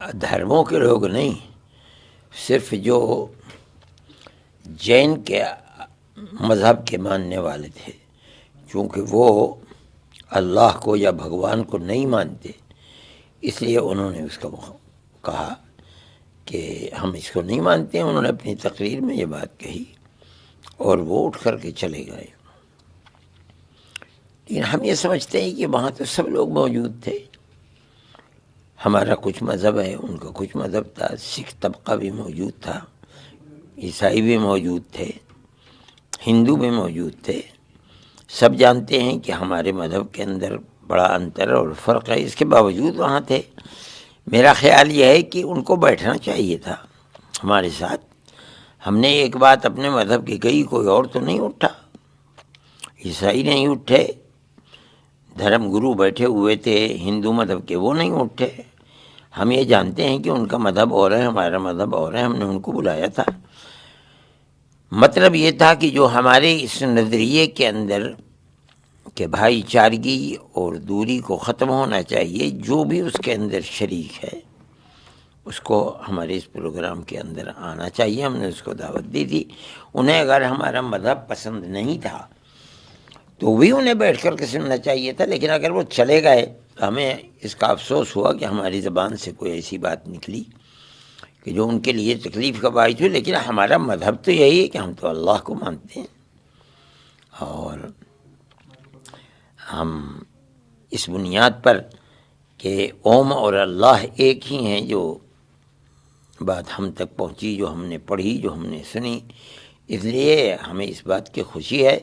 دھرموں کے لوگ نہیں، صرف جو جین کے مذہب کے ماننے والے تھے، چونکہ وہ اللہ کو یا بھگوان کو نہیں مانتے، اس لیے انہوں نے اس کا کہا کہ ہم اس کو نہیں مانتے ہیں۔ انہوں نے اپنی تقریر میں یہ بات کہی اور وہ اٹھ کر کے چلے گئے۔ لیکن ہم یہ سمجھتے ہیں کہ وہاں تو سب لوگ موجود تھے، ہمارا کچھ مذہب ہے، ان کا کچھ مذہب تھا، سکھ طبقہ بھی موجود تھا، عیسائی بھی موجود تھے، ہندو بھی موجود تھے۔ سب جانتے ہیں کہ ہمارے مذہب کے اندر بڑا انتر اور فرق ہے، اس کے باوجود وہاں تھے۔ میرا خیال یہ ہے کہ ان کو بیٹھنا چاہیے تھا ہمارے ساتھ۔ ہم نے ایک بات اپنے مذہب کی کہی، کوئی اور تو نہیں اٹھا، عیسائی نہیں اٹھے، دھرم گرو بیٹھے ہوئے تھے ہندو مذہب کے، وہ نہیں اٹھے۔ ہم یہ جانتے ہیں کہ ان کا مذہب اور ہے، ہمارا مذہب اور ہے، ہم نے ان کو بلایا تھا۔ مطلب یہ تھا کہ جو ہمارے اس نظریے کے اندر کہ بھائی چارگی اور دوری کو ختم ہونا چاہیے، جو بھی اس کے اندر شریک ہے اس کو ہمارے اس پروگرام کے اندر آنا چاہیے۔ ہم نے اس کو دعوت دی تھی۔ انہیں اگر ہمارا مذہب پسند نہیں تھا تو بھی انہیں بیٹھ کر کے سننا چاہیے تھا، لیکن اگر وہ چلے گئے تو ہمیں اس کا افسوس ہوا کہ ہماری زبان سے کوئی ایسی بات نکلی کہ جو ان کے لیے تکلیف کا باعث ہوئی۔ لیکن ہمارا مذہب تو یہی ہے کہ ہم تو اللہ کو مانتے ہیں، اور ہم اس بنیاد پر کہ اوم اور اللہ ایک ہی ہیں، جو بات ہم تک پہنچی، جو ہم نے پڑھی، جو ہم نے سنی، اس لیے ہمیں اس بات کی خوشی ہے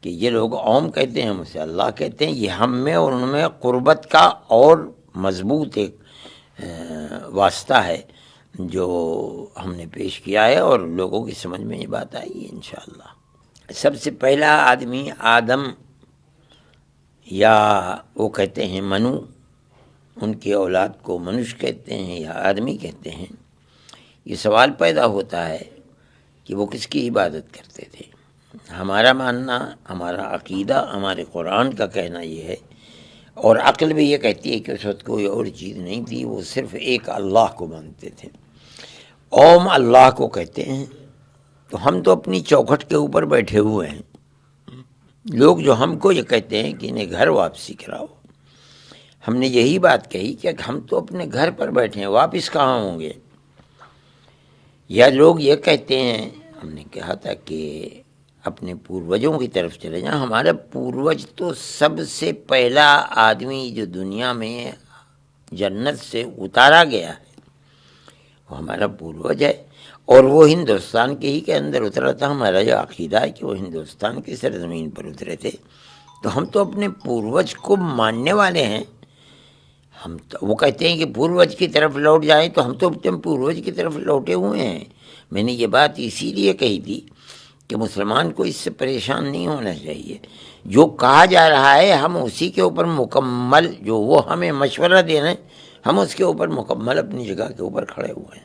کہ یہ لوگ اوم کہتے ہیں، ہم اسے اللہ کہتے ہیں۔ یہ ہم میں اور ان میں قربت کا اور مضبوط ایک واسطہ ہے جو ہم نے پیش کیا ہے، اور لوگوں کی سمجھ میں یہ بات آئی ہے انشاءاللہ۔ سب سے پہلا آدمی آدم، یا وہ کہتے ہیں منو، ان کی اولاد کو منش کہتے ہیں یا آدمی کہتے ہیں۔ یہ سوال پیدا ہوتا ہے کہ وہ کس کی عبادت کرتے تھے۔ ہمارا ماننا، ہمارا عقیدہ، ہمارے قرآن کا کہنا یہ ہے، اور عقل بھی یہ کہتی ہے کہ اس وقت کوئی اور چیز نہیں تھی، وہ صرف ایک اللہ کو مانتے تھے۔ اوم اللہ کو کہتے ہیں۔ تو ہم تو اپنی چوکھٹ کے اوپر بیٹھے ہوئے ہیں، لوگ جو ہم کو یہ کہتے ہیں کہ انہیں گھر واپسی کراؤ۔ ہم نے یہی بات کہی کہ ہم تو اپنے گھر پر بیٹھے ہیں، واپس کہاں ہوں گے؟ یا لوگ یہ کہتے ہیں، ہم نے کہا تھا کہ اپنے پوروجوں کی طرف چلے جائیں۔ ہمارا پوروج تو سب سے پہلا آدمی جو دنیا میں جنت سے اتارا گیا ہے وہ ہمارا پوروج ہے، اور وہ ہندوستان کے ہی کے اندر اترا تھا۔ ہمارا جو عقیدہ ہے کہ وہ ہندوستان کی سرزمین پر اترے تھے، تو ہم تو اپنے پوروج کو ماننے والے ہیں۔ ہم تو وہ کہتے ہیں کہ پوروج کی طرف لوٹ جائیں، تو ہم تو اپنے پوروج کی طرف لوٹے ہوئے ہیں۔ میں نے یہ بات اسی لیے کہی تھی کہ مسلمان کو اس سے پریشان نہیں ہونا چاہیے۔ جو کہا جا رہا ہے ہم اسی کے اوپر مکمل، جو وہ ہمیں مشورہ دے رہے ہیں، ہم اس کے اوپر مکمل اپنی جگہ کے اوپر کھڑے ہوئے ہیں۔